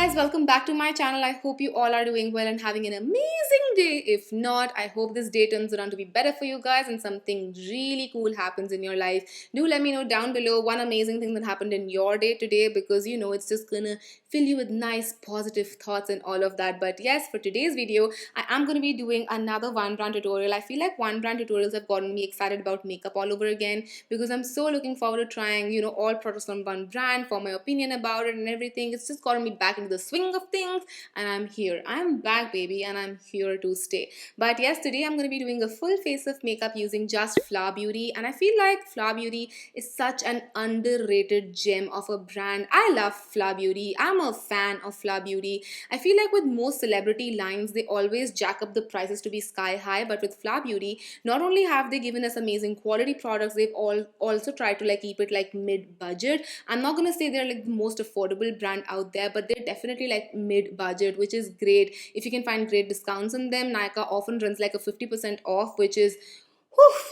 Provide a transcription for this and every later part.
guys, welcome back to my channel. I hope you all are doing well and having an amazing day. If not, I hope this day turns around to be better for you guys and something really cool happens in your life. Do let me know down below one amazing thing that happened in your day today, because you know it's just gonna fill you with nice positive thoughts and all of that. But yes, for today's video I am going to be doing another one brand tutorial. I feel like one brand tutorials have gotten me excited about makeup all over again, because I'm so looking forward to trying, you know, all products from one brand for my opinion about it and everything. It's just gotten me back into the swing of things, and I'm here. I'm back, baby, and I'm here to stay. But yes, today I'm going to be doing a full face of makeup using just Flower Beauty, and I feel like Flower Beauty is such an underrated gem of a brand. I love Flower Beauty. I'm a fan of Flower Beauty. I feel like with most celebrity lines, they always jack up the prices to be sky high, but with Flower Beauty, not only have they given us amazing quality products, they've also tried to like keep it like mid-budget. I'm not gonna say they're like the most affordable brand out there, but they're definitely like mid-budget, which is great. If you can find great discounts on them, Nykaa often runs like a 50% off, which is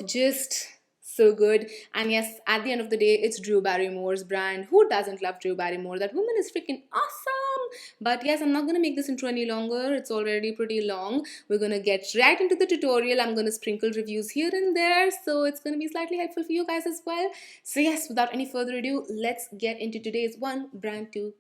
just so good. And yes, at the end of the day, it's Drew Barrymore's brand. Who doesn't love Drew Barrymore? That woman is freaking awesome. But yes, I'm not gonna make this intro any longer. It's already pretty long. We're gonna get right into the tutorial. I'm gonna sprinkle reviews here and there, so it's gonna be slightly helpful for you guys as well. So yes, without any further ado, let's get into today's one brand tutorial.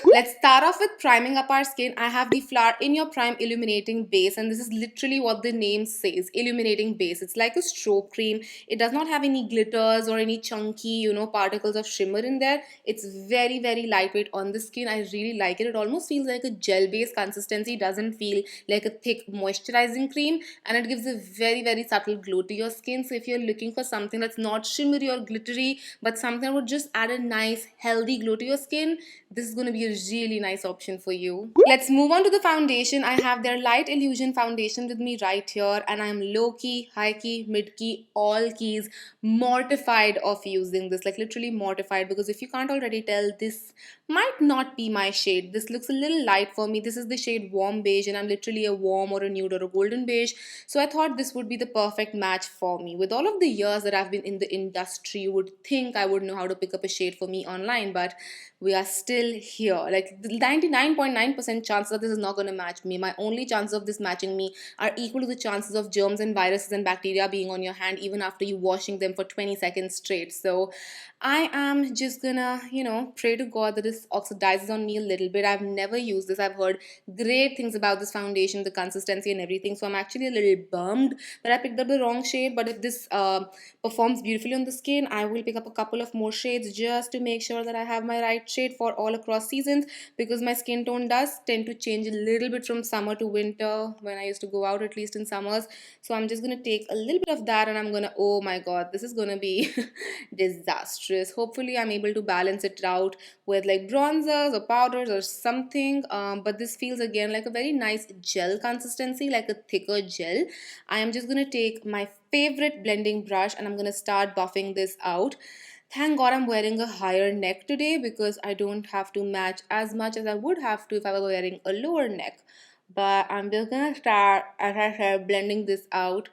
Let's start off with priming up our skin. I have the Flower in Your Prime Illuminating Base, and this is literally what the name says, Illuminating Base. It's like a strobe cream. It does not have any glitters or any chunky, you know, particles of shimmer in there. It's very, very lightweight on the skin. I really like it. It almost feels like a gel-based consistency. It doesn't feel like a thick moisturizing cream, and it gives a very, very subtle glow to your skin. So if you're looking for something that's not shimmery or glittery, but something that would just add a nice, healthy glow to your skin, this is going to be a really nice option for you. Let's move on to the foundation. I have their Light Illusion foundation with me right here, and I'm low key, high key, mid key, all keys mortified of using this, like literally mortified, because if you can't already tell, this might not be my shade. This looks a little light for me. This is the shade Warm Beige, and I'm literally a warm or a nude or a golden beige, so I thought this would be the perfect match for me. With all of the years that I've been in the industry, you would think I would know how to pick up a shade for me online, but we are still here. Like the 99.9% chances that this is not going to match me. My only chances of this matching me are equal to the chances of germs and viruses and bacteria being on your hand even after you washing them for 20 seconds straight. So I am just gonna, you know, pray to God that this oxidizes on me a little bit. I've never used this. I've heard great things about this foundation, the consistency and everything. So I'm actually a little bummed that I picked up the wrong shade. But if this performs beautifully on the skin, I will pick up a couple of more shades just to make sure that I have my right shade for all across seasons, because my skin tone does tend to change a little bit from summer to winter when I used to go out, at least in summers. So I'm just gonna take a little bit of that, and I'm gonna, oh my god, this is gonna be disastrous. Hopefully I'm able to balance it out with like bronzers or powders or something, but this feels again like a very nice gel consistency, like a thicker gel. I am just gonna take my favorite blending brush and I'm gonna start buffing this out. Thank God I'm wearing a higher neck today, because I don't have to match as much as I would have to if I were wearing a lower neck. But I'm just gonna start, as I said, blending this out.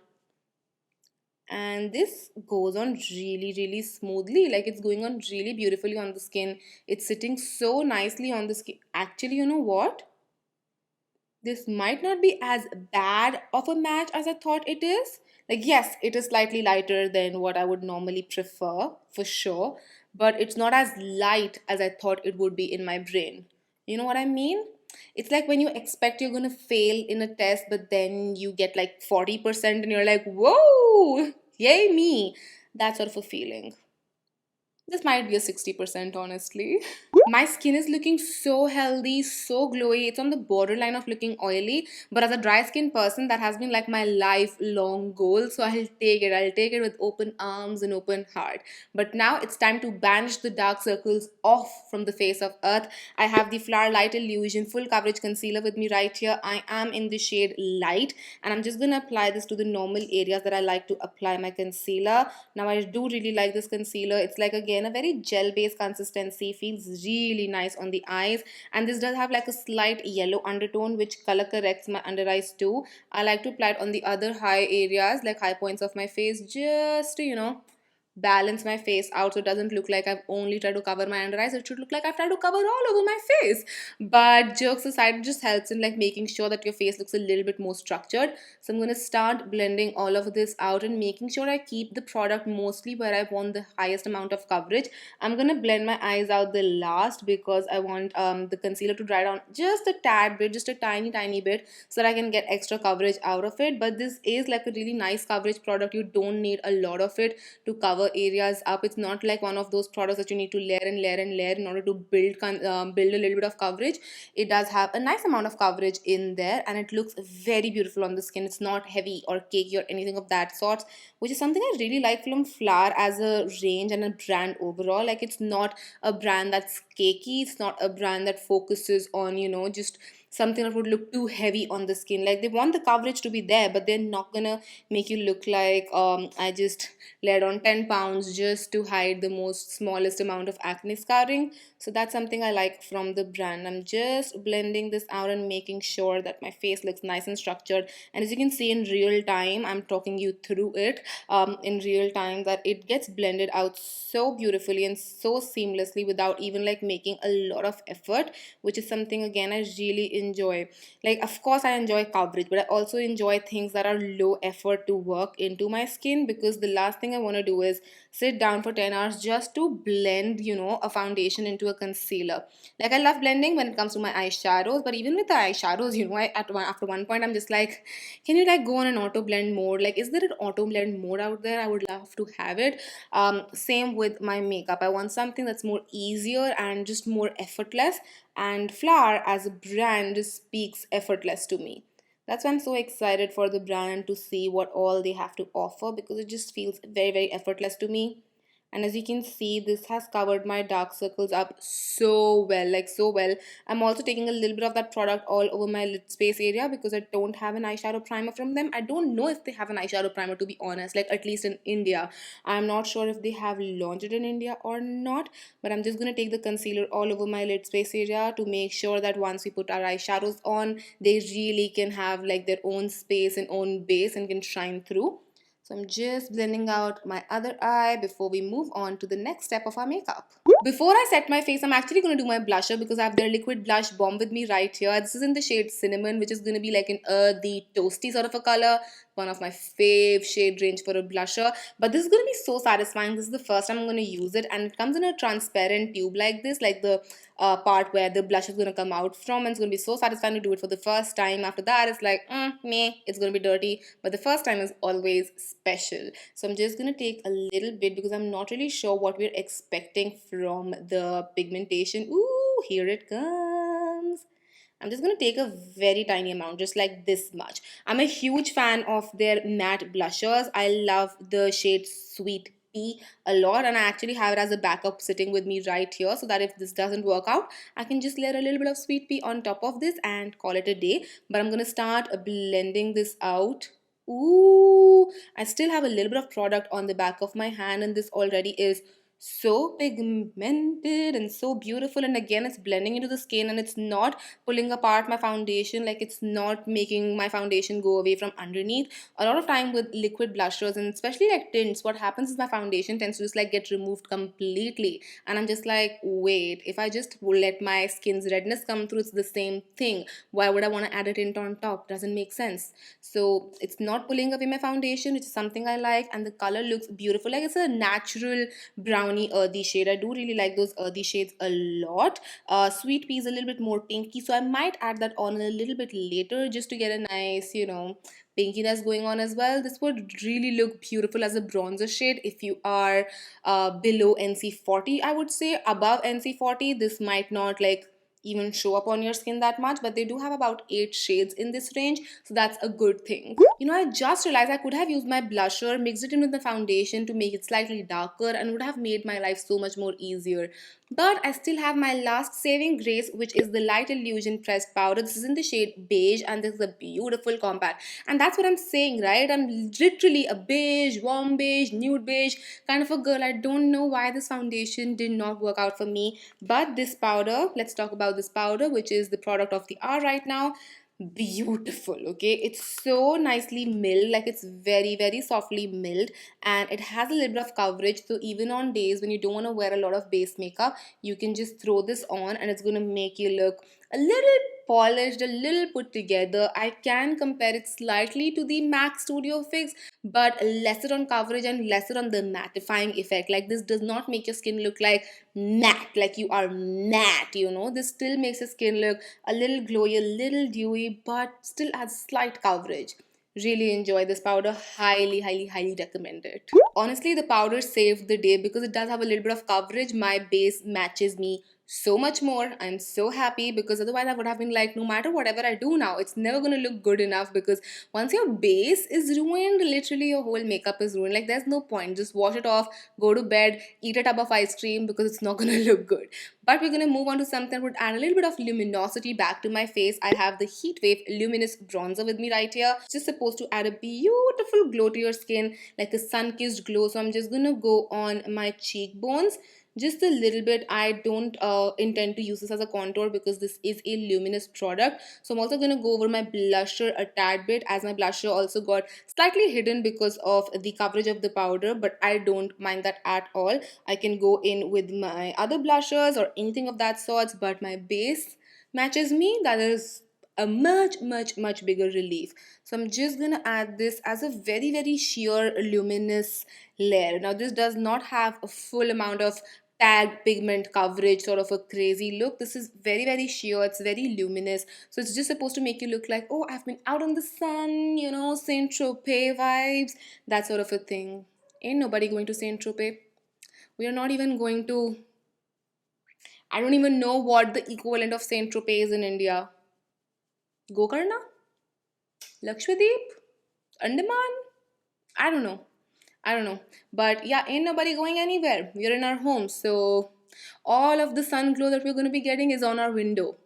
And this goes on really smoothly. Like it's going on really beautifully on the skin. It's sitting so nicely on the skin. Actually, you know what? This might not be as bad of a match as I thought it is. Like, yes, it is slightly lighter than what I would normally prefer, for sure, but it's not as light as I thought it would be in my brain. You know what I mean? It's like when you expect you're gonna fail in a test, but then you get like 40% and you're like, whoa, yay me. That sort of a feeling. This might be a 60%, honestly. My skin is looking so healthy, so glowy. It's on the borderline of looking oily, but as a dry skin person, that has been like my lifelong goal. So I'll take it. I'll take it with open arms and open heart. But now it's time to banish the dark circles off from the face of earth. I have the Flower Light Illusion Full Coverage Concealer with me right here. I am in the shade Light, and I'm just gonna apply this to the normal areas that I like to apply my concealer. Now I do really like this concealer. It's like, again, a very gel based consistency, feels really nice on the eyes, and this does have like a slight yellow undertone which color corrects my under eyes too. I like to apply it on the other high areas, like high points of my face, just to, you know, balance my face out so it doesn't look like I've only tried to cover my under eyes. It should look like I've tried to cover all over my face. But jokes aside, it just helps in like making sure that your face looks a little bit more structured. So I'm going to start blending all of this out and making sure I keep the product mostly where I want the highest amount of coverage. I'm going to blend my eyes out the last because I want the concealer to dry down just a tad bit, just a tiny bit, so that I can get extra coverage out of it. But this is like a really nice coverage product. You don't need a lot of it to cover areas up. It's not like one of those products that you need to layer and layer and layer in order to build a little bit of coverage. It does have a nice amount of coverage in there, and it looks very beautiful on the skin. It's not heavy or cakey or anything of that sort, which is something I really like from Flower as a range and a brand overall. Like, it's not a brand that's cakey. It's not a brand that focuses on, just something that would look too heavy on the skin. Like, they want the coverage to be there, but they're not gonna make you look like I just laid on 10 pounds just to hide the most smallest amount of acne scarring. So that's something I like from the brand. I'm just blending this out and making sure that my face looks nice and structured. And as you can see in real time, I'm talking you through it in real time, that it gets blended out so beautifully and so seamlessly without even like making a lot of effort, which is something again I really enjoy. Like, of course I enjoy coverage, but I also enjoy things that are low effort to work into my skin, because the last thing I want to do is sit down for 10 hours just to blend, a foundation into a concealer. Like, I love blending when it comes to my eyeshadows, but even with the eyeshadows, after one point I'm just like, can you like go on an auto blend mode? Like, is there an auto blend mode out there? I would love to have it. Same with my makeup. I want something that's more easier and just more effortless, and Flower as a brand just speaks effortless to me. That's why I'm so excited for the brand to see what all they have to offer, because it just feels very effortless to me. And as you can see, this has covered my dark circles up so well, like so well. I'm also taking a little bit of that product all over my lid space area because I don't have an eyeshadow primer from them. I don't know if they have an eyeshadow primer, to be honest, like at least in India. I'm not sure if they have launched it in India or not, but I'm just going to take the concealer all over my lid space area to make sure that once we put our eyeshadows on, they really can have like their own space and own base and can shine through. So I'm just blending out my other eye before we move on to the next step of our makeup. Before I set my face, I'm actually going to do my blusher because I have their liquid blush bomb with me right here. This is in the shade Cinnamon, which is going to be like an earthy, toasty sort of a color. One of my fave shade range for a blusher. But this is going to be so satisfying. This is the first time I'm going to use it, and it comes in a transparent tube like this, like the part where the blush is going to come out from, and it's going to be so satisfying to do it for the first time. After that, it's like, meh, it's going to be dirty, but the first time is always special. So I'm just going to take a little bit because I'm not really sure what we're expecting from the pigmentation. Ooh, here it comes. I'm just going to take a very tiny amount, just like this much. I'm a huge fan of their matte blushers. I love the shade Sweet Pea a lot, and I actually have it as a backup sitting with me right here, so that if this doesn't work out, I can just layer a little bit of Sweet Pea on top of this and call it a day. But I'm going to start blending this out. Ooh, I still have a little bit of product on the back of my hand, and this already is so pigmented and so beautiful. And again, it's blending into the skin, and it's not pulling apart my foundation. Like, it's not making my foundation go away from underneath. A lot of time with liquid blushers, and especially like tints, what happens is my foundation tends to just like get removed completely, and I'm just like, wait, if I just let my skin's redness come through, it's the same thing. Why would I want to add a tint on top? Doesn't make sense. So it's not pulling away my foundation, which is something I like, and the color looks beautiful. Like, it's a natural brownie earthy shade. I do really like those earthy shades a lot. Sweet Pea is a little bit more pinky, so I might add that on a little bit later just to get a nice, pinkiness going on as well. This would really look beautiful as a bronzer shade if you are below NC40. I would say above NC40, this might not like even show up on your skin that much, but they do have about 8 shades in this range, so that's a good thing. I just realized I could have used my blusher, mixed it in with the foundation to make it slightly darker, and would have made my life so much more easier. But I still have my last saving grace, which is the Light Illusion pressed powder. This is in the shade Beige, and this is a beautiful compact. And that's what I'm saying, right? I'm literally a beige, warm beige, nude beige kind of a girl. I don't know why this foundation did not work out for me. But this powder, let's talk about this powder, which is the product of the hour right now. beautiful. Okay, it's so nicely milled, like it's very very softly milled, and it has a little bit of coverage, so even on days when you don't want to wear a lot of base makeup, you can just throw this on and it's going to make you look a little polished, a little put together. I can compare it slightly to the MAC Studio Fix, but lesser on coverage and lesser on the mattifying effect. Like, this does not make your skin look like matte, like you are matte, you know. This still makes your skin look a little glowy, a little dewy, but still has slight coverage. Really enjoy this powder. Highly, highly, highly recommend it. Honestly, the powder saved the day because it does have a little bit of coverage. My base matches me so much more. I'm so happy, because otherwise I would have been like, no matter whatever I do now, it's never gonna look good enough, because once your base is ruined, literally your whole makeup is ruined. Like, there's no point. Just wash it off, go to bed, eat a tub of ice cream, because it's not gonna look good. But we're gonna move on to something that would add a little bit of luminosity back to my face. I have the Heatwave Luminous Bronzer with me right here. It's just supposed to add a beautiful glow to your skin, like a sun-kissed glow. So I'm just gonna go on my cheekbones just a little bit. I don't intend to use this as a contour because this is a luminous product. So I'm also going to go over my blusher a tad bit, as my blusher also got slightly hidden because of the coverage of the powder, but I don't mind that at all. I can go in with my other blushers or anything of that sorts, but my base matches me. That is a much much much bigger relief. So I'm just gonna add this as a very very sheer luminous layer. Now, this does not have a full amount of tagged pigment coverage, sort of a crazy look. This is very very sheer, it's very luminous, so it's just supposed to make you look like, oh, I've been out in the sun, you know, Saint Tropez vibes, that sort of a thing. Ain't nobody going to Saint Tropez. We are not even going to, I don't even know what the equivalent of Saint Tropez is in India. Gokarna, Lakshadweep, Andaman, I don't know. I don't know. But yeah, ain't nobody going anywhere. We're in our home. So all of the sun glow that we're going to be getting is on our window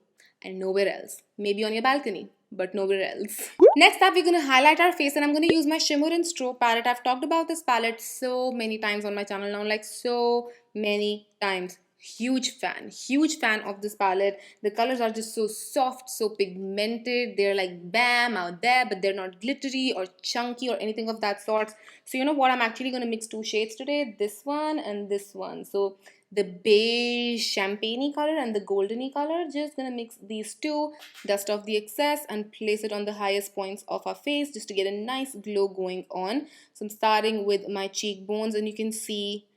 and nowhere else. Maybe on your balcony, but nowhere else. Next up, we're going to highlight our face, and I'm going to use my Shimmer and Strobe palette. I've talked about this palette so many times on my channel now, like so many times. Huge fan of this palette. The colors are just so soft, so pigmented. They're like bam out there, but they're not glittery or chunky or anything of that sort. So you know what, I'm actually going to mix two shades today, this one and this one. So the beige champagne color and the goldeny color, just gonna mix these two, dust off the excess and place it on the highest points of our face just to get a nice glow going on. So I'm starting with my cheekbones, and you can see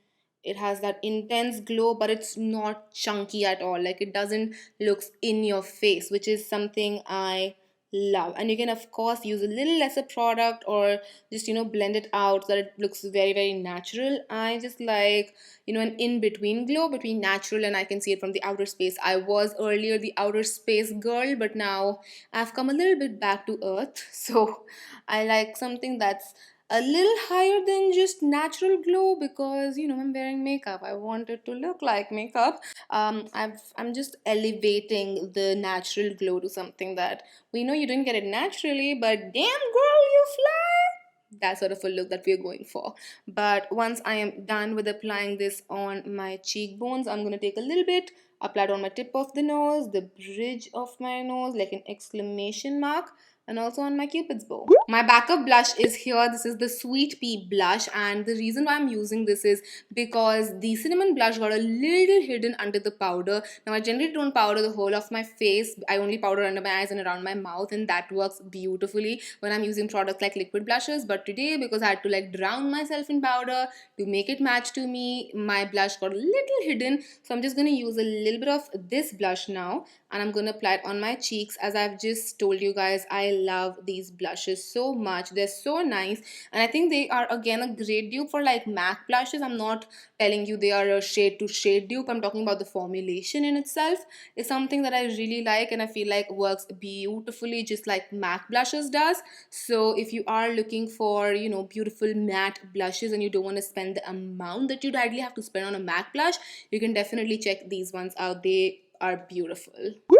it has that intense glow, but it's not chunky at all. Like, it doesn't look in your face, which is something I love. And you can of course use a little lesser product, or just, you know, blend it out so that it looks very very natural. I just like, you know, an in-between glow between natural and I can see it from the outer space. I was earlier the outer space girl, but now I've come a little bit back to earth. So I like something that's a little higher than just natural glow, because you know, I'm wearing makeup, I want it to look like makeup. I'm just elevating the natural glow to something that we know you didn't get it naturally, but damn girl, you fly. That sort of a look that we're going for. But once I am done with applying this on my cheekbones, I'm going to take a little bit, apply it on my tip of the nose, the bridge of my nose, like an exclamation mark, and also on my cupid's bow. My backup blush is here. This is the Sweet Pea blush, and the reason why I'm using this is because the cinnamon blush got a little hidden under the powder. Now, I generally don't powder the whole of my face. I only powder under my eyes and around my mouth, and that works beautifully when I'm using products like liquid blushes. But today, because I had to like drown myself in powder to make it match to me, my blush got a little hidden. So I'm just going to use a little bit of this blush now, and I'm going to apply it on my cheeks. As I've just told you guys, I love these blushes so much. They're so nice, and I think they are again a great dupe for like MAC blushes. I'm not telling you they are a shade to shade dupe. I'm talking about the formulation in itself is something that I really like, and I feel like works beautifully just like MAC blushes does. So if you are looking for, you know, beautiful matte blushes and you don't want to spend the amount that you'd ideally have to spend on a MAC blush, you can definitely check these ones out. They are beautiful.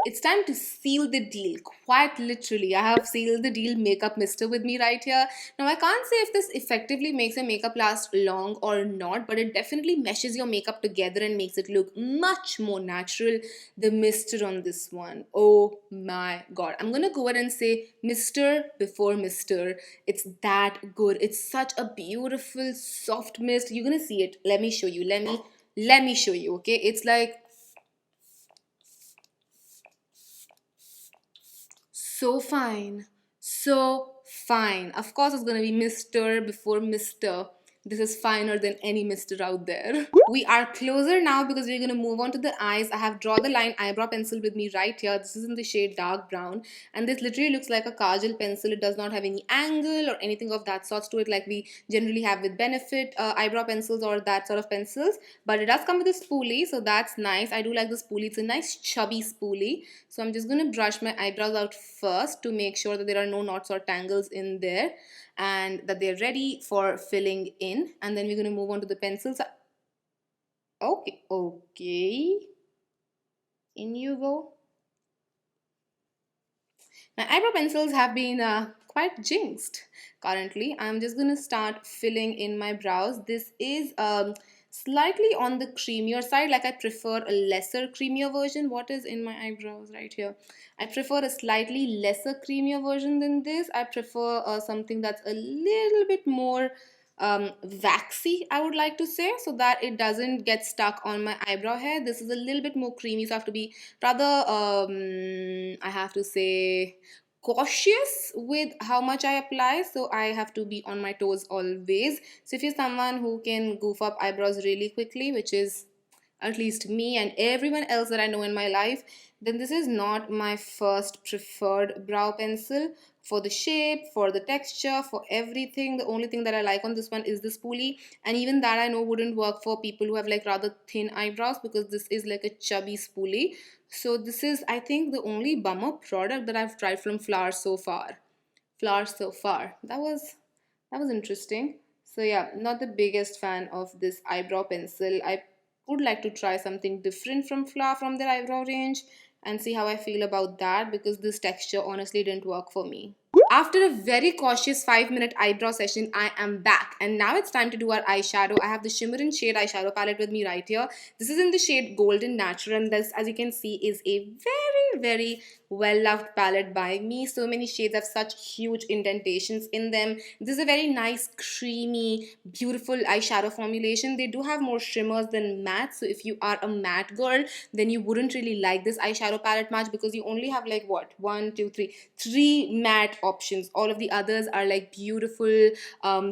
It's time to seal the deal. Quite literally, I have sealed the deal makeup mister with me right here. Now, I can't say if this effectively makes your makeup last long or not, but it definitely meshes your makeup together and makes it look much more natural. The mister on this one, oh my god. I'm gonna go ahead and say mister before mister. It's that good. It's such a beautiful soft mist. You're gonna see it. Let me show you. Let me show you, okay? It's like so fine. So fine. Of course, it's gonna be Mr. before Mr. This is finer than any Mr. out there. We are closer now because we're gonna move on to the eyes. I have draw the line eyebrow pencil with me right here. This is in the shade dark brown, and this literally looks like a kajal pencil. It does not have any angle or anything of that sort to it like we generally have with Benefit eyebrow pencils or that sort of pencils. But it does come with a spoolie, so that's nice. I do like the spoolie. It's a nice chubby spoolie. So I'm just gonna brush my eyebrows out first to make sure that there are no knots or tangles in there and that they're ready for filling in. And then we're gonna move on to the pencils. Okay, in you go. My eyebrow pencils have been quite jinxed currently. I'm just gonna start filling in my brows. This is slightly on the creamier side. Like I prefer a lesser creamier version. What is in my eyebrows right here? I prefer a slightly lesser creamier version than this. I prefer something that's a little bit more waxy, I would like to say, so that it doesn't get stuck on my eyebrow hair. This is a little bit more creamy, so I have to be rather I have to say cautious with how much I apply, so I have to be on my toes always. So if you're someone who can goof up eyebrows really quickly, which is at least me and everyone else that I know in my life, then this is not my first preferred brow pencil. For the shape, for the texture, for everything, the only thing that I like on this one is the spoolie, and even that I know wouldn't work for people who have like rather thin eyebrows because this is like a chubby spoolie. So this is, I think, the only bummer product that I've tried from Flower so far. Flower so far. That was interesting. So yeah, not the biggest fan of this eyebrow pencil. I would like to try something different from Flower from their eyebrow range and see how I feel about that because this texture honestly didn't work for me. After a very cautious 5-minute eyebrow session, I am back. And now it's time to do our eyeshadow. I have the Shimmer and Shade eyeshadow palette with me right here. This is in the shade Golden Natural, and this, as you can see, is a very well-loved palette by me. So many shades have such huge indentations in them. This is a very nice, creamy, beautiful eyeshadow formulation. They do have more shimmers than matte. So if you are a matte girl, then you wouldn't really like this eyeshadow palette much because you only have like what? One, two, three matte options. All of the others are like beautiful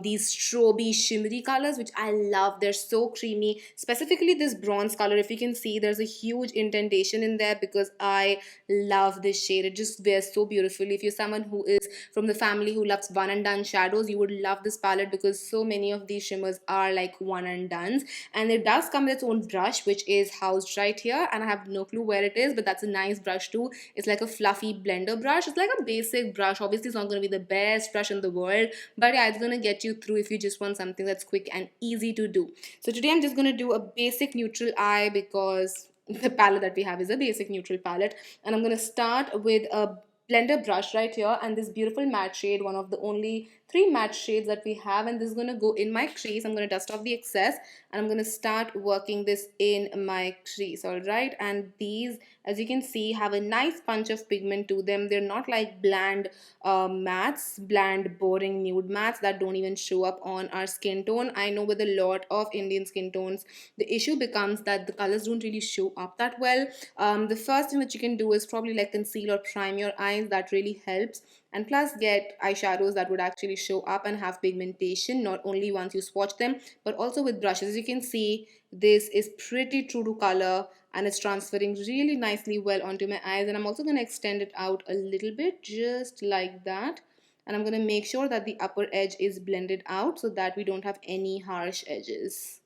these strobe shimmery colors, which I love. They're so creamy, specifically this bronze color. If you can see, there's a huge indentation in there because I love this shade. It just wears so beautifully. If you're someone who is from the family who loves one and done shadows, you would love this palette because so many of these shimmers are like one and dones. And it does come with its own brush, which is housed right here, and I have no clue where it is, but that's a nice brush too. It's like a fluffy blender brush. It's like a basic brush. Obviously it's not going to be the best brush in the world, but yeah, it's going to get you through if you just want something that's quick and easy to do. So today I'm just going to do a basic neutral eye because the palette that we have is a basic neutral palette, and I'm going to start with a blender brush right here and this beautiful matte shade, one of the only three matte shades that we have, and this is going to go in my crease. I'm going to dust off the excess and I'm going to start working this in my crease. All right, and these, as you can see, have a nice punch of pigment to them. They're not like bland mattes, bland boring nude mattes that don't even show up on our skin tone. I know with a lot of Indian skin tones the issue becomes that the colors don't really show up that well. The first thing that you can do is probably like conceal or prime your eyes. That really helps, and plus get eyeshadows that would actually show up and have pigmentation not only once you swatch them but also with brushes. As you can see, this is pretty true to color and it's transferring really nicely well onto my eyes, and I'm also going to extend it out a little bit just like that, and I'm going to make sure that the upper edge is blended out so that we don't have any harsh edges.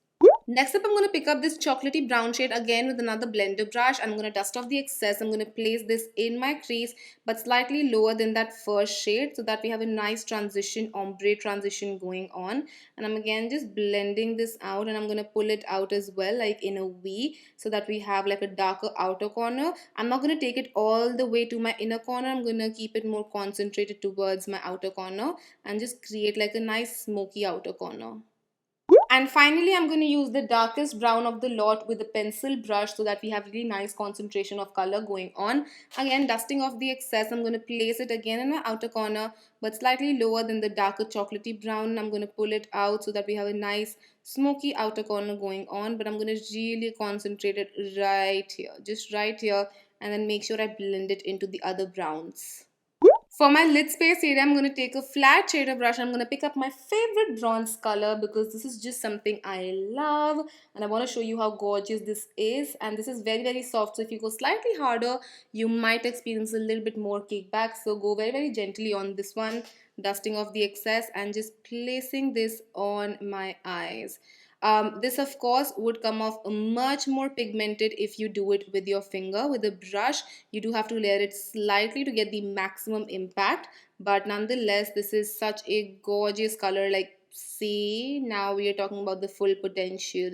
Next up, I'm going to pick up this chocolatey brown shade again with another blender brush. I'm going to dust off the excess. I'm going to place this in my crease, but slightly lower than that first shade so that we have a nice transition, ombre transition going on. And I'm again just blending this out, and I'm going to pull it out as well, like in a V, so that we have like a darker outer corner. I'm not going to take it all the way to my inner corner. I'm going to keep it more concentrated towards my outer corner and just create like a nice smoky outer corner. And finally, I'm going to use the darkest brown of the lot with a pencil brush so that we have really nice concentration of color going on. Again, dusting off the excess, I'm going to place it again in my outer corner, but slightly lower than the darker chocolatey brown. I'm going to pull it out so that we have a nice smoky outer corner going on, but I'm going to really concentrate it right here, just right here, and then make sure I blend it into the other browns. For my lid space area, I'm going to take a flat shader brush. I'm going to pick up my favorite bronze color because this is just something I love. And I want to show you how gorgeous this is. And this is very, very soft. So if you go slightly harder, you might experience a little bit more kickback. So go very, very gently on this one, dusting off the excess and just placing this on my eyes. This of course would come off much more pigmented if you do it with your finger. With a brush, you do have to layer it slightly to get the maximum impact, but nonetheless this is such a gorgeous color. Like, see, now we are talking about the full potential.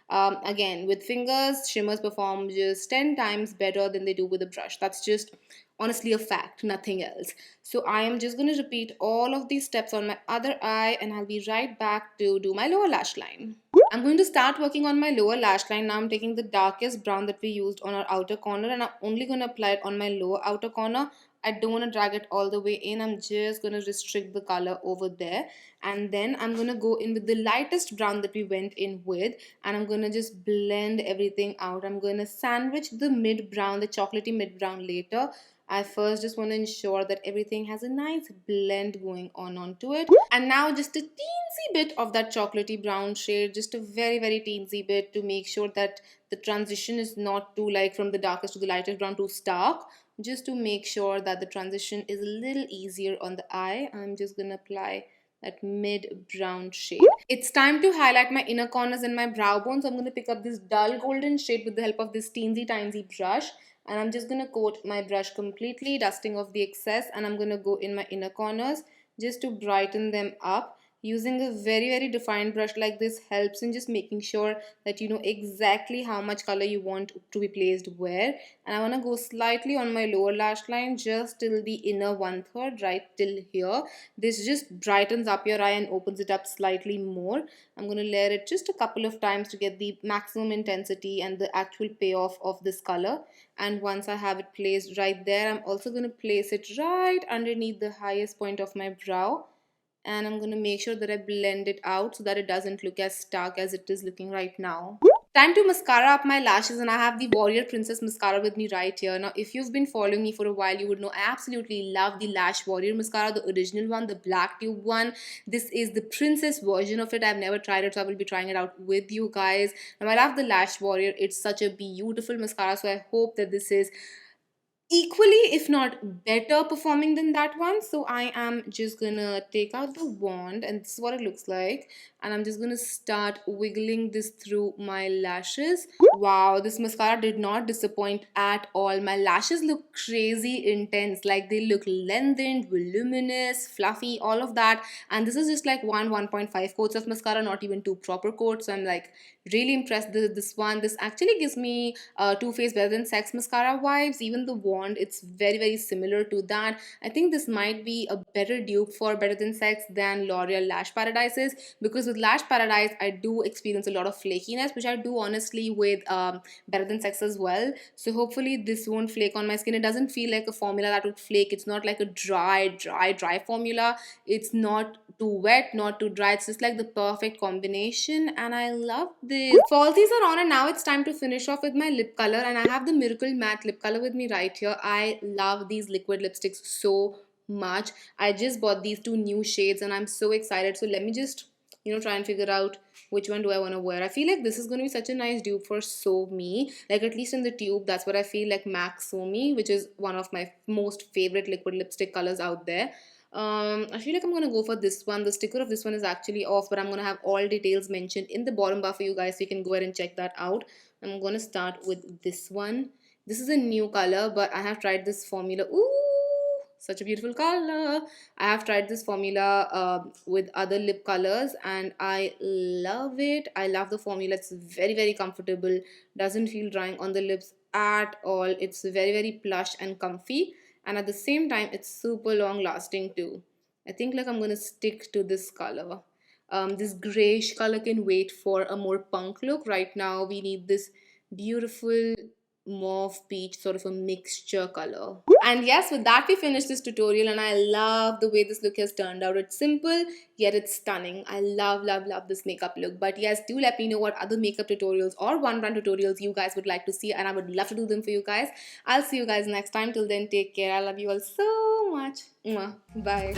Again, with fingers, shimmers perform just 10 times better than they do with a brush. That's just honestly a fact, nothing else. So I am just going to repeat all of these steps on my other eye, and I'll be right back to do my lower lash line. I'm going to start working on my lower lash line. Now I'm taking the darkest brown that we used on our outer corner, and I'm only going to apply it on my lower outer corner. I don't want to drag it all the way in. I'm just going to restrict the color over there. And then I'm going to go in with the lightest brown that we went in with, and I'm going to just blend everything out. I'm going to sandwich the mid brown, the chocolatey mid brown later. I first just want to ensure that everything has a nice blend going on onto it. And now just a teensy bit of that chocolatey brown shade, just a very, very teensy bit, to make sure that the transition is not too, like, from the darkest to the lightest brown too stark. Just to make sure that the transition is a little easier on the eye, I'm just going to apply that mid brown shade. It's time to highlight my inner corners and my brow bone. So I'm going to pick up this dull golden shade with the help of this teensy tiny brush. And I'm just going to coat my brush completely, dusting off the excess. And I'm going to go in my inner corners just to brighten them up. Using a very, very defined brush like this helps in just making sure that you know exactly how much color you want to be placed where. And I want to go slightly on my lower lash line, just till the inner 1/3, right till here. This just brightens up your eye and opens it up slightly more. I'm going to layer it just a couple of times to get the maximum intensity and the actual payoff of this color. And once I have it placed right there, I'm also going to place it right underneath the highest point of my brow. And I'm going to make sure that I blend it out so that it doesn't look as stark as it is looking right now. Time to mascara up my lashes, and I have the Warrior Princess mascara with me right here. Now, if you've been following me for a while, you would know I absolutely love the Lash Warrior mascara, the original one, the black tube one. This is the princess version of it. I've never tried it, so I will be trying it out with you guys. Now, I love the Lash Warrior. It's such a beautiful mascara, so I hope that this is equally if not better performing than that one. So I am just gonna take out the wand, and this is what it looks like, and I'm just gonna start wiggling this through my lashes. Wow, this mascara did not disappoint at all. My lashes look crazy intense, like they look lengthened, voluminous, fluffy, all of that. And this is just like 1.5 coats of mascara, not even 2 proper coats. So I'm like really impressed with this one. This actually gives me Too Faced Better Than Sex mascara vibes. Even the wand, it's very, very similar to that. I think this might be a better dupe for Better Than Sex than L'Oreal Lash Paradises, because with Lash Paradise I do experience a lot of flakiness, which I do honestly with Better Than Sex as well. So hopefully this won't flake on my skin. It doesn't feel like a formula that would flake. It's not like a dry formula. It's not too wet, not too dry. It's just like the perfect combination, and I love this. Falsies are on, and now it's time to finish off with my lip color, and I have the Miracle Matte lip color with me right here. I love these liquid lipsticks so much. I just bought these 2 new shades and I'm so excited. So let me just try and figure out which one do I want to wear. I feel like this is going to be such a nice dupe for So Me. Like, at least in the tube, that's what I feel like. MAC So Me, which is one of my most favorite liquid lipstick colors out there. I feel like I'm gonna go for this one. The sticker of this one is actually off, but I'm gonna have all details mentioned in the bottom bar for you guys, so you can go ahead and check that out. I'm gonna start with this one. This is a new color, but I have tried this formula. Ooh, such a beautiful color. I have tried this formula with other lip colors, and I love it. I love the formula. It's very, very comfortable. Doesn't feel drying on the lips at all. It's very, very plush and comfy, and at the same time it's super long lasting too. I think like I'm gonna stick to this color. This grayish color can wait for a more punk look. Right now we need this beautiful mauve peach sort of a mixture color. And yes, with that we finished this tutorial, and I love the way this look has turned out. It's simple yet it's stunning. I love this makeup look. But yes, do let me know what other makeup tutorials or one brand tutorials you guys would like to see, and I would love to do them for you guys. I'll see you guys next time. Till then, take care. I love you all so much. Mwah. Bye.